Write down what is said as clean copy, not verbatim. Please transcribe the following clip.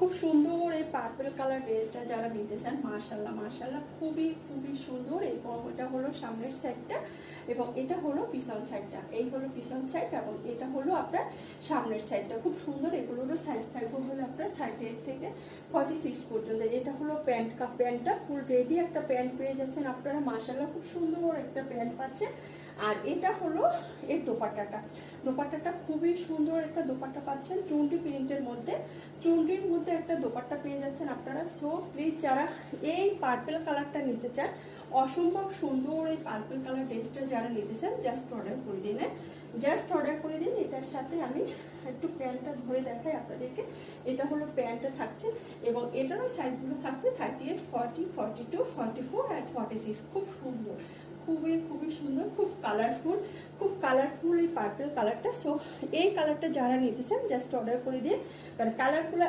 খুব সুন্দর এই পার্পল কালার ড্রেসটা যারা নিতে চান, মাশাআল্লাহ মাশাআল্লাহ খুবই খুবই সুন্দর। এবং এটা হলো সামনের সাইডটা এবং এটা হলো পিছন সাইডটা। এই হলো পিছন সাইড এবং এটা হলো আপনার সামনের সাইডটা। খুব সুন্দর। এগুলোরও সাইজ থাকবে হলো আপনার 38 থেকে 46 পর্যন্ত। এটা হলো প্যান্টটা ফুল রেডি একটা প্যান্ট পেয়ে যাচ্ছেন আপনারা, মাশাআল্লাহ খুব সুন্দর একটা প্যান্ট পাচ্ছেন। আর এটা হলো এর দোপাট্টাটা খুবই সুন্দর একটা দোপাট্টা পাচ্ছেন চুনরি প্রিন্টের মধ্যে। চুনরির মধ্যে একটা দোপাট্টা পেয়ে যাচ্ছেন আপনারা। সো প্লিজ যারা এই পার্পল কালারটা নিতে চান, অসম্ভব সুন্দর এই পার্পল কালার ড্রেসটা যারা নিতে চান, জাস্ট অর্ডার করে দিন। জাস্ট অর্ডার করে দিন। এটার সাথে আমি একটু প্যান্টটা ধরে দেখাই আপনাদেরকে। এটা হলো প্যান্টটা থাকছে এবং এটারও সাইজগুলো থাকছে 38, 40, 42, 44 অ্যান্ড 46। খুব সুন্দর, খুবই খুবই সুন্দর, খুব কালারফুল এই পার্পল কালারটা। সো এই কালারটা যারা নিতে চান জাস্ট অর্ডার করে দিন, কারণ কালারগুলো